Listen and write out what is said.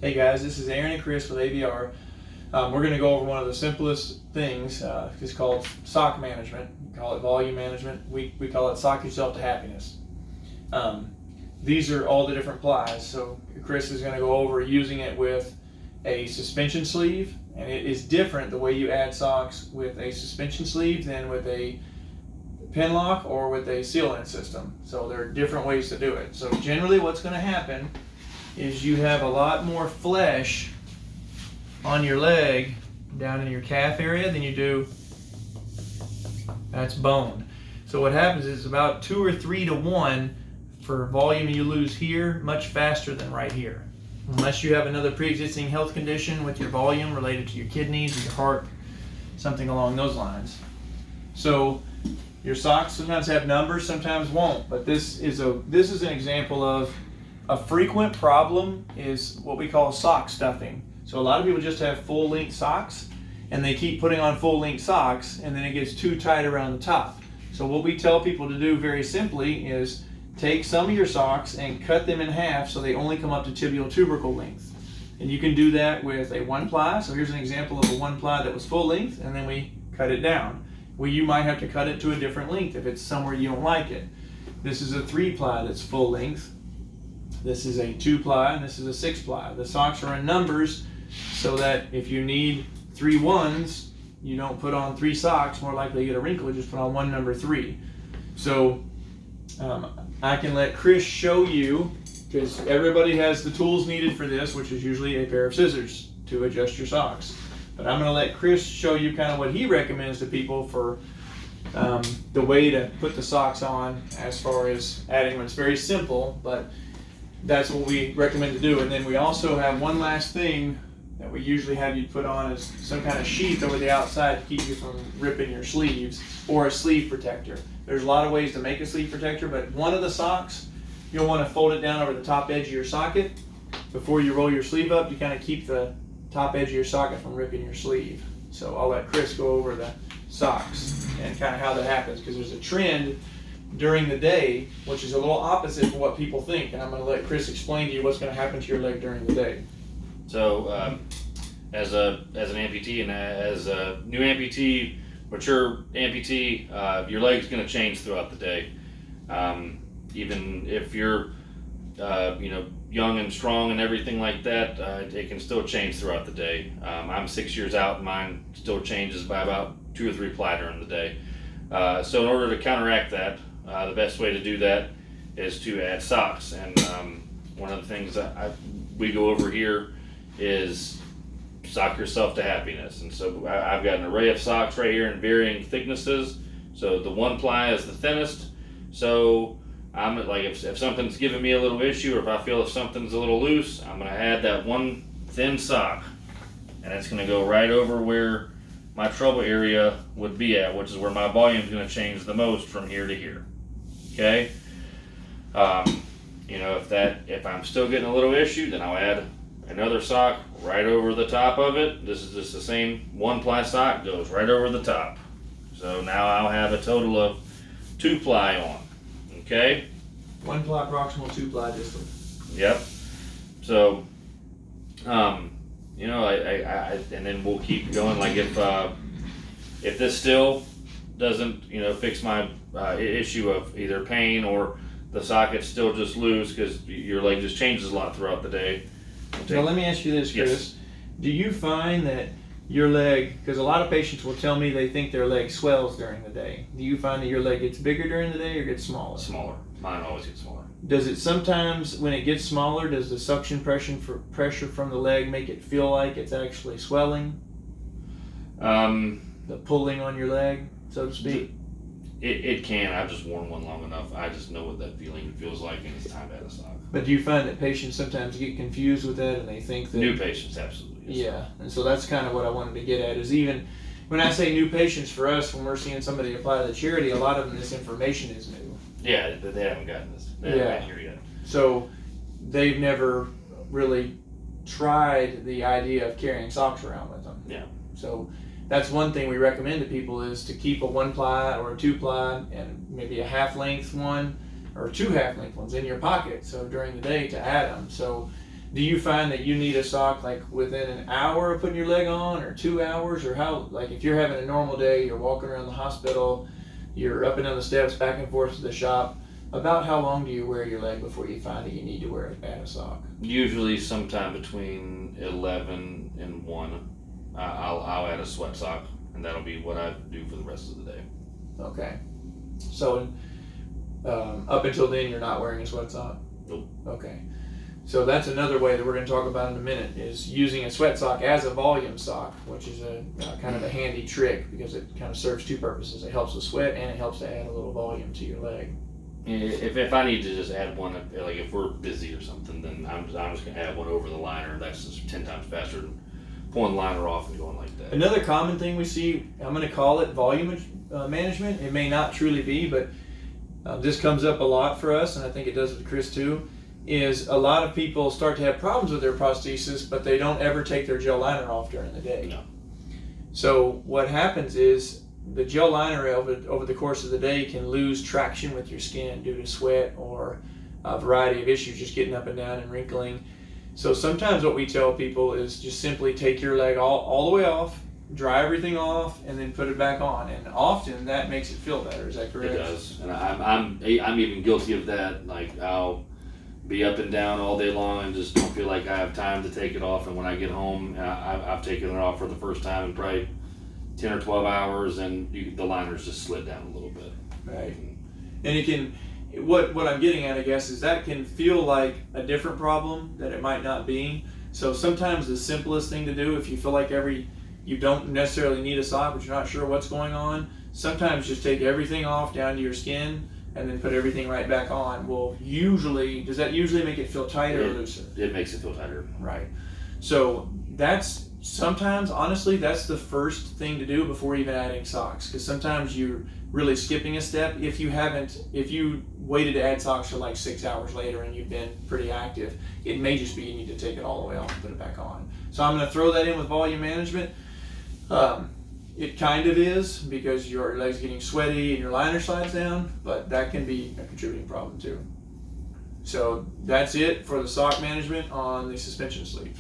Hey guys, this is Aaron and Chris with ABR. We're going to go over one of the simplest things. It's called sock management. We call it volume management. We call it sock yourself to happiness. These are all the different plies. So Chris is going to go over using it with a suspension sleeve, and it is different the way you add socks with a suspension sleeve than with a pin lock or with a seal-in system. So there are different ways to do it. So generally what's going to happen is you have a lot more flesh on your leg down in your calf area than you do, that's bone. So what happens is about 2 or 3 to 1 for volume you lose here, much faster than right here. Unless you have another pre-existing health condition with your volume related to your kidneys or your heart, something along those lines. So your socks sometimes have numbers, sometimes won't, but this is an example of a frequent problem is what we call sock stuffing. So a lot of people just have full length socks and they keep putting on full length socks and then it gets too tight around the top. So what we tell people to do very simply is take some of your socks and cut them in half so they only come up to tibial tubercle length. And you can do that with a 1-ply. So here's an example of a 1-ply that was full length, and then we cut it down. Well, you might have to cut it to a different length if it's somewhere you don't like it. This is a 3-ply that's full length. This is a 2-ply, and this is a 6-ply. The socks are in numbers so that if you need 3 ones, you don't put on 3 socks, more likely to get a wrinkle, just put on one number 3. So I can let Chris show you, because everybody has the tools needed for this, which is usually a pair of scissors to adjust your socks. But I'm going to let Chris show you kind of what he recommends to people for the way to put the socks on as far as adding them. It's very simple, but that's what we recommend to do. And then we also have one last thing that we usually have you put on is some kind of sheath over the outside to keep you from ripping your sleeves, or a sleeve protector. There's a lot of ways to make a sleeve protector, but one of the socks, you'll want to fold it down over the top edge of your socket. Before you roll your sleeve up, you kind of keep the top edge of your socket from ripping your sleeve. So I'll let Chris go over the socks and kind of how that happens, because there's a trend during the day, which is a little opposite for what people think, and I'm going to let Chris explain to you what's going to happen to your leg during the day. So, as an amputee and as a new amputee, mature amputee, your leg's going to change throughout the day. Even if you're, young and strong and everything like that, it can still change throughout the day. I'm 6 years out, and mine still changes by about 2 or 3 ply during the day. So in order to counteract that, the best way to do that is to add socks. And one of the things that we go over here is sock yourself to happiness. And so I've got an array of socks right here in varying thicknesses. So the 1-ply is the thinnest. So I'm like, if something's giving me a little issue, or if something's a little loose, I'm going to add that one thin sock, and it's going to go right over where my trouble area would be at, which is where my volume is going to change the most from here to here. Okay. If I'm still getting a little issue, then I'll add another sock right over the top of it. This is just the same 1-ply sock, goes right over the top. So now I'll have a total of 2-ply on. Okay. 1-ply proximal, 2-ply distal. Yep. So, and then we'll keep going. Like if this still doesn't, fix my issue of either pain or the socket's still just loose because your leg just changes a lot throughout the day. Now let me ask you this, Chris. Yes. Do you find that your leg, because a lot of patients will tell me they think their leg swells during the day. Do you find that your leg gets bigger during the day or gets smaller? Smaller. Mine always gets smaller. Does it sometimes, when it gets smaller, does the suction pressure from the leg make it feel like it's actually swelling? The pulling on your leg, so to speak? It can. I've just worn one long enough. I just know what that feeling feels like, and it's time to add a sock. But do you find that patients sometimes get confused with that and they think that... New patients, absolutely. Yes. Yeah, and so that's kind of what I wanted to get at, is even when I say new patients for us, when we're seeing somebody apply to the charity, a lot of them, this information is new. Yeah, they haven't gotten this. They haven't gotten here yet. So they've never really tried the idea of carrying socks around with them. Yeah. So that's one thing we recommend to people, is to keep a 1-ply or a 2-ply and maybe a half-length one or 2 half-length ones in your pocket, so during the day to add them. So Do you find that you need a sock like within an hour of putting your leg on, or 2 hours, or how? Like if you're having a normal day, you're walking around the hospital, you're up and down the steps, back and forth to the shop. About how long do you wear your leg before you find that you need to add a sock? Usually sometime between 11 and 1, I'll add a sweat sock, and that'll be what I do for the rest of the day. Okay. So up until then, you're not wearing a sweat sock? Nope. Okay. So that's another way that we're going to talk about in a minute, is using a sweat sock as a volume sock, which is a kind of a handy trick because it kind of serves two purposes. It helps with sweat and it helps to add a little volume to your leg. If I need to just add one, like if we're busy or something, then I'm just going to add one over the liner. That's just 10 times faster than pulling the liner off and going like that. Another common thing we see, I'm going to call it volume management. It may not truly be, but this comes up a lot for us, and I think it does with Chris too, is a lot of people start to have problems with their prosthesis, but they don't ever take their gel liner off during the day. No. So what happens is the gel liner over the course of the day can lose traction with your skin due to sweat or a variety of issues, just getting up and down and wrinkling. So sometimes what we tell people is just simply take your leg all the way off, dry everything off, and then put it back on. And often that makes it feel better. Is that correct? It does, and I'm even guilty of that. Like I'll be up and down all day long and just don't feel like I have time to take it off. And when I get home, I've taken it off for the first time in probably 10 or 12 hours, and the liner's just slid down a little bit. Right. And it can, what I'm getting at, I guess, is that can feel like a different problem that it might not be. So sometimes the simplest thing to do, if you feel like you don't necessarily need a sock, but you're not sure what's going on, sometimes just take everything off down to your skin and then put everything right back on. Does that usually make it feel tighter or looser? It makes it feel tighter. Right. So sometimes, honestly, that's the first thing to do before even adding socks, because sometimes you're really skipping a step if you waited to add socks till like 6 hours later and you've been pretty active. It may just be you need to take it all the way off and put it back on. So I'm going to throw that in with volume management. It kind of is, because your leg's getting sweaty and your liner slides down, but that can be a contributing problem too. So that's it for the sock management on the suspension sleeve.